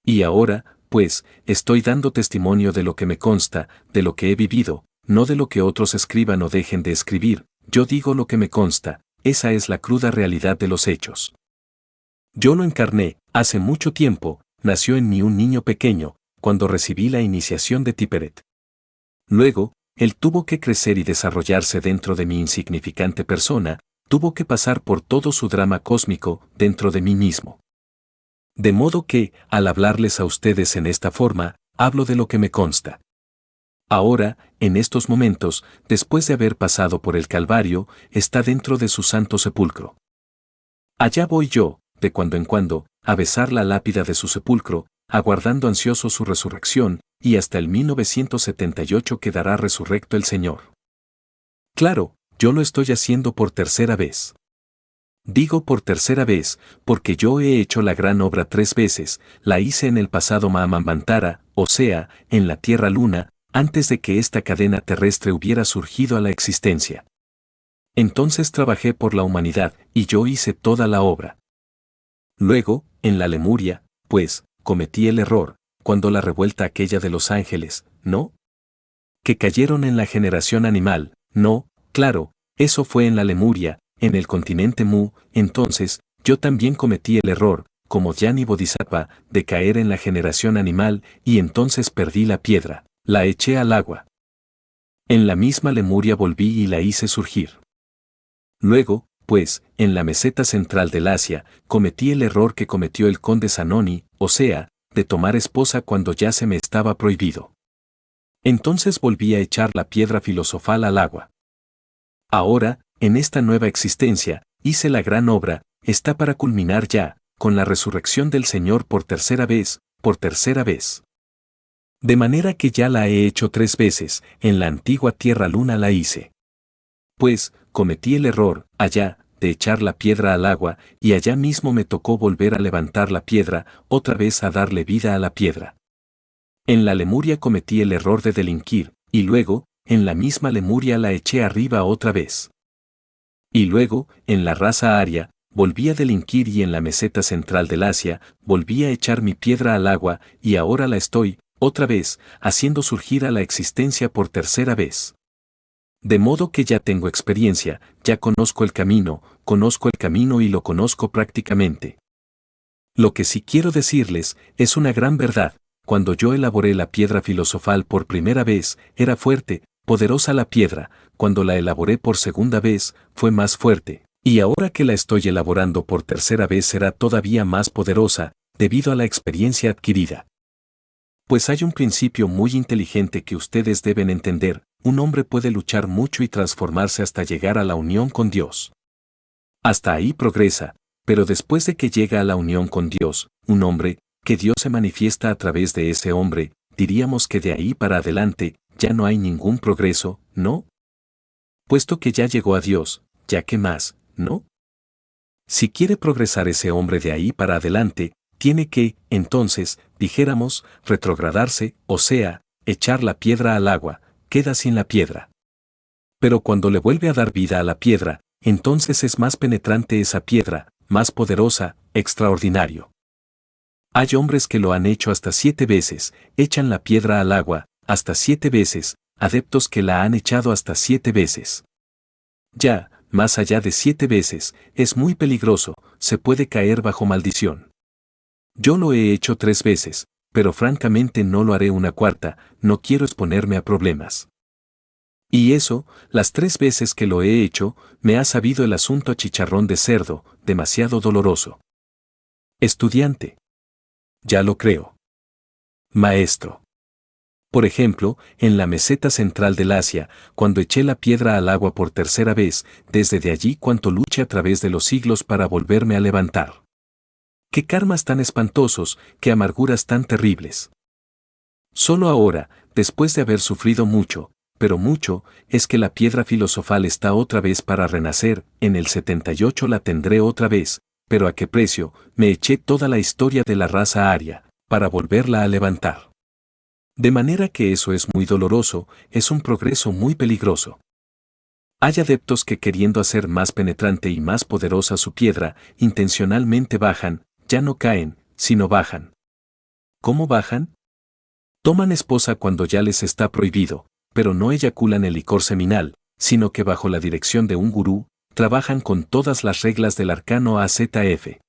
Y ahora, pues, estoy dando testimonio de lo que me consta, de lo que he vivido, no de lo que otros escriban o dejen de escribir, yo digo lo que me consta, esa es la cruda realidad de los hechos. Yo lo encarné, hace mucho tiempo, nació en mí un niño pequeño, cuando recibí la iniciación de Tiperet. Luego, él tuvo que crecer y desarrollarse dentro de mi insignificante persona, tuvo que pasar por todo su drama cósmico dentro de mí mismo. De modo que, al hablarles a ustedes en esta forma, hablo de lo que me consta. Ahora, en estos momentos, después de haber pasado por el Calvario, está dentro de su santo sepulcro. Allá voy yo, de cuando en cuando, a besar la lápida de su sepulcro, aguardando ansioso su resurrección, y hasta el 1978 quedará resurrecto el Señor. Claro, yo lo estoy haciendo por tercera vez. Digo por tercera vez, porque yo he hecho la gran obra 3 veces, la hice en el pasado Mahamantara, o sea, en la Tierra Luna, antes de que esta cadena terrestre hubiera surgido a la existencia. Entonces trabajé por la humanidad, y yo hice toda la obra. Luego, en la Lemuria, pues, cometí el error, cuando la revuelta aquella de los ángeles, ¿no? Que cayeron en la generación animal, no, claro, eso fue en la Lemuria, en el continente Mu, entonces, yo también cometí el error, como Jnani Bodhisattva, de caer en la generación animal, y entonces perdí la piedra, la eché al agua. En la misma Lemuria volví y la hice surgir. Luego, pues, en la meseta central del Asia, cometí el error que cometió el conde Zanoni, o sea, de tomar esposa cuando ya se me estaba prohibido. Entonces volví a echar la piedra filosofal al agua. Ahora, en esta nueva existencia, hice la gran obra, está para culminar ya, con la resurrección del Señor por tercera vez, por tercera vez. De manera que ya la he hecho 3 veces, en la antigua Tierra Luna la hice. Pues, cometí el error, allá, de echar la piedra al agua, y allá mismo me tocó volver a levantar la piedra, otra vez a darle vida a la piedra. En la Lemuria cometí el error de delinquir, y luego, en la misma Lemuria la eché arriba otra vez. Y luego, en la raza aria, volví a delinquir y en la meseta central del Asia, volví a echar mi piedra al agua, y ahora la estoy, otra vez, haciendo surgir a la existencia por tercera vez. De modo que ya tengo experiencia, ya conozco el camino y lo conozco prácticamente. Lo que sí quiero decirles, es una gran verdad, cuando yo elaboré la piedra filosofal por primera vez, era fuerte, poderosa la piedra, cuando la elaboré por segunda vez, fue más fuerte, y ahora que la estoy elaborando por tercera vez será todavía más poderosa, debido a la experiencia adquirida. Pues hay un principio muy inteligente que ustedes deben entender, un hombre puede luchar mucho y transformarse hasta llegar a la unión con Dios. Hasta ahí progresa, pero después de que llega a la unión con Dios, un hombre, que Dios se manifiesta a través de ese hombre, diríamos que de ahí para adelante, ya no hay ningún progreso, ¿no? Puesto que ya llegó a Dios, ¿ya qué más, no? Si quiere progresar ese hombre de ahí para adelante, tiene que, entonces, dijéramos, retrogradarse, o sea, echar la piedra al agua, queda sin la piedra. Pero cuando le vuelve a dar vida a la piedra, entonces es más penetrante esa piedra, más poderosa, extraordinario. Hay hombres que lo han hecho hasta 7 veces, echan la piedra al agua, hasta 7 veces, adeptos que la han echado hasta 7 veces. Ya, más allá de 7 veces, es muy peligroso, se puede caer bajo maldición. Yo lo he hecho 3 veces, pero francamente no lo haré una cuarta, no quiero exponerme a problemas. Y eso, las 3 veces que lo he hecho, me ha sabido el asunto a chicharrón de cerdo, demasiado doloroso. Estudiante. Ya lo creo. Maestro. Por ejemplo, en la meseta central del Asia, cuando eché la piedra al agua por tercera vez, desde de allí cuánto luché a través de los siglos para volverme a levantar. Qué karmas tan espantosos, qué amarguras tan terribles. Solo ahora, después de haber sufrido mucho, pero mucho, es que la piedra filosofal está otra vez para renacer, en el 78 la tendré otra vez, pero ¿a qué precio? Me eché toda la historia de la raza aria, para volverla a levantar. De manera que eso es muy doloroso, es un progreso muy peligroso. Hay adeptos que queriendo hacer más penetrante y más poderosa su piedra, intencionalmente bajan, ya no caen, sino bajan. ¿Cómo bajan? Toman esposa cuando ya les está prohibido, pero no eyaculan el licor seminal, sino que bajo la dirección de un gurú, trabajan con todas las reglas del arcano AZF.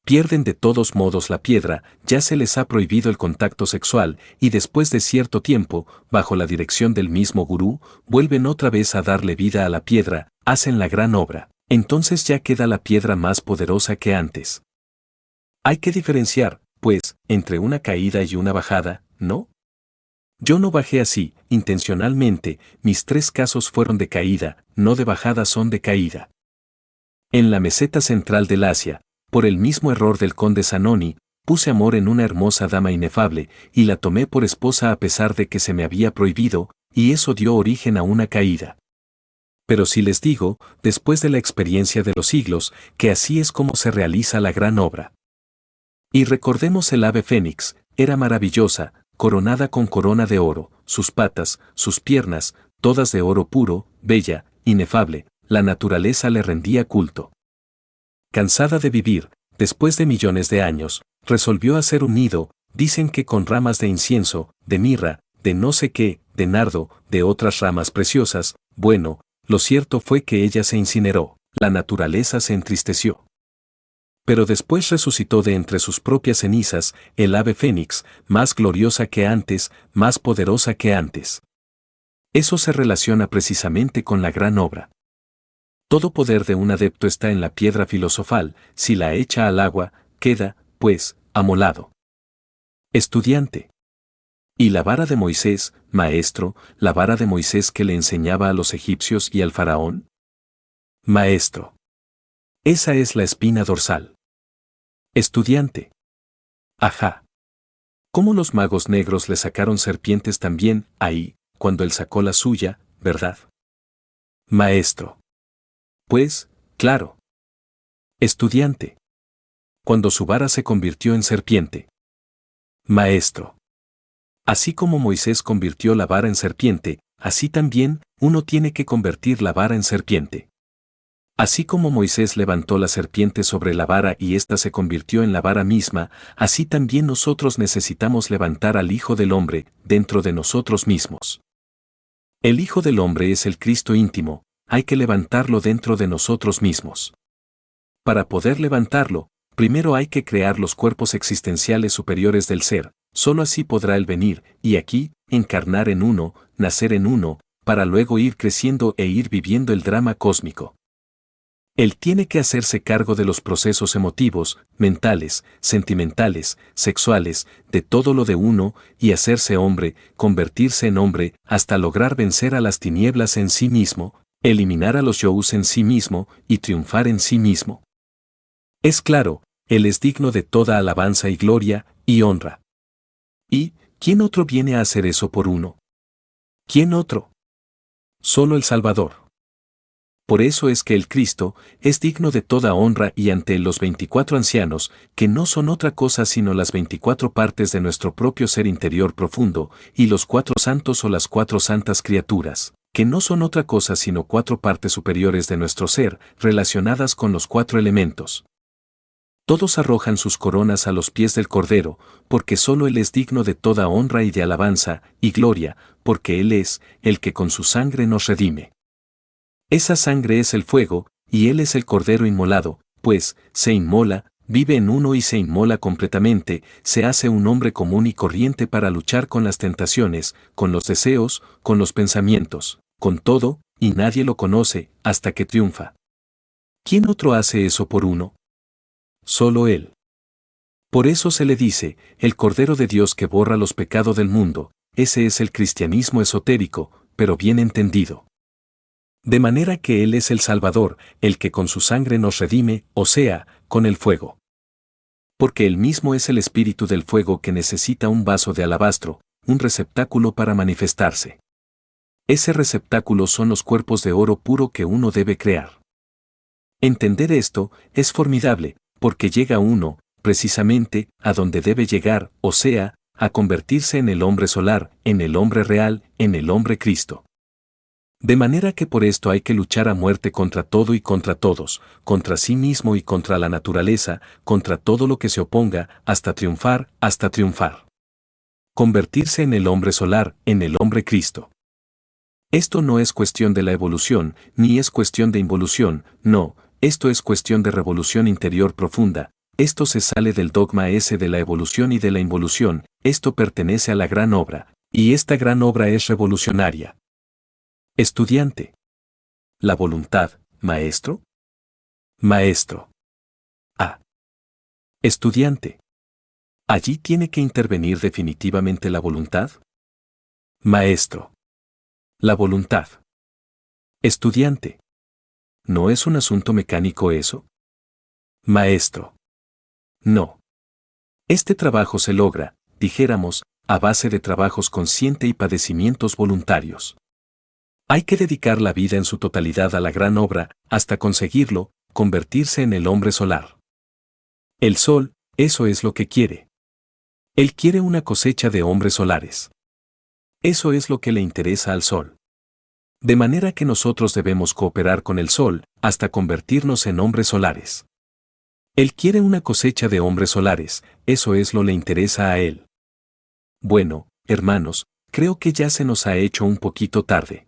Pierden de todos modos la piedra, ya se les ha prohibido el contacto sexual, y después de cierto tiempo, bajo la dirección del mismo gurú, vuelven otra vez a darle vida a la piedra, hacen la gran obra. Entonces ya queda la piedra más poderosa que antes. Hay que diferenciar, pues, entre una caída y una bajada, ¿no? Yo no bajé así, intencionalmente, mis 3 casos fueron de caída, no de bajada, son de caída. En la meseta central del Asia, por el mismo error del conde Zanoni, puse amor en una hermosa dama inefable, y la tomé por esposa a pesar de que se me había prohibido, y eso dio origen a una caída. Pero si les digo, después de la experiencia de los siglos, que así es como se realiza la gran obra. Y recordemos el ave fénix, era maravillosa, coronada con corona de oro, sus patas, sus piernas, todas de oro puro, bella, inefable, la naturaleza le rendía culto. Cansada de vivir, después de millones de años, resolvió hacer un nido, dicen que con ramas de incienso, de mirra, de no sé qué, de nardo, de otras ramas preciosas. Bueno, lo cierto fue que ella se incineró, la naturaleza se entristeció. Pero después resucitó de entre sus propias cenizas, el ave fénix, más gloriosa que antes, más poderosa que antes. Eso se relaciona precisamente con la gran obra. Todo poder de un adepto está en la piedra filosofal, si la echa al agua, queda, pues, amolado. Estudiante. ¿Y la vara de Moisés, maestro, la vara de Moisés que le enseñaba a los egipcios y al faraón? Maestro. Esa es la espina dorsal. Estudiante. Ajá. ¿Cómo los magos negros le sacaron serpientes también, ahí, cuando él sacó la suya, verdad? Maestro. Pues, claro. Estudiante. Cuando su vara se convirtió en serpiente. Maestro. Así como Moisés convirtió la vara en serpiente, así también uno tiene que convertir la vara en serpiente. Así como Moisés levantó la serpiente sobre la vara y ésta se convirtió en la vara misma, así también nosotros necesitamos levantar al Hijo del Hombre dentro de nosotros mismos. El Hijo del Hombre es el Cristo íntimo, hay que levantarlo dentro de nosotros mismos. Para poder levantarlo, primero hay que crear los cuerpos existenciales superiores del ser, solo así podrá él venir, y aquí, encarnar en uno, nacer en uno, para luego ir creciendo e ir viviendo el drama cósmico. Él tiene que hacerse cargo de los procesos emotivos, mentales, sentimentales, sexuales, de todo lo de uno, y hacerse hombre, convertirse en hombre, hasta lograr vencer a las tinieblas en sí mismo, eliminar a los yous en sí mismo, y triunfar en sí mismo. Es claro, Él es digno de toda alabanza y gloria, y honra. ¿Y quién otro viene a hacer eso por uno? ¿Quién otro? Solo el Salvador. Por eso es que el Cristo es digno de toda honra y ante los 24 ancianos, que no son otra cosa sino las 24 partes de nuestro propio ser interior profundo, y los 4 santos o las 4 santas criaturas, que no son otra cosa sino 4 partes superiores de nuestro ser, relacionadas con los 4 elementos. Todos arrojan sus coronas a los pies del Cordero, porque solo Él es digno de toda honra y de alabanza y gloria, porque Él es el que con su sangre nos redime. Esa sangre es el fuego, y Él es el Cordero inmolado, pues, se inmola, vive en uno y se inmola completamente, se hace un hombre común y corriente para luchar con las tentaciones, con los deseos, con los pensamientos, con todo, y nadie lo conoce, hasta que triunfa. ¿Quién otro hace eso por uno? Solo Él. Por eso se le dice, el Cordero de Dios que borra los pecados del mundo, ese es el cristianismo esotérico, pero bien entendido. De manera que Él es el Salvador, el que con su sangre nos redime, o sea, con el fuego. Porque Él mismo es el espíritu del fuego que necesita un vaso de alabastro, un receptáculo para manifestarse. Ese receptáculo son los cuerpos de oro puro que uno debe crear. Entender esto es formidable, porque llega uno, precisamente, a donde debe llegar, o sea, a convertirse en el hombre solar, en el hombre real, en el hombre Cristo. De manera que por esto hay que luchar a muerte contra todo y contra todos, contra sí mismo y contra la naturaleza, contra todo lo que se oponga, hasta triunfar, hasta triunfar. Convertirse en el hombre solar, en el hombre Cristo. Esto no es cuestión de la evolución, ni es cuestión de involución, no, esto es cuestión de revolución interior profunda. Esto se sale del dogma ese de la evolución y de la involución, esto pertenece a la gran obra, y esta gran obra es revolucionaria. Estudiante. La voluntad, maestro. Maestro. Ah. Estudiante. ¿Allí tiene que intervenir definitivamente la voluntad? Maestro. La voluntad. Estudiante. ¿No es un asunto mecánico eso? Maestro. No. Este trabajo se logra, dijéramos, a base de trabajos consciente y padecimientos voluntarios. Hay que dedicar la vida en su totalidad a la gran obra, hasta conseguirlo, convertirse en el hombre solar. El sol, eso es lo que quiere. Él quiere una cosecha de hombres solares. Eso es lo que le interesa al sol. De manera que nosotros debemos cooperar con el sol, hasta convertirnos en hombres solares. Él quiere una cosecha de hombres solares, eso es lo que le interesa a él. Bueno, hermanos, creo que ya se nos ha hecho un poquito tarde.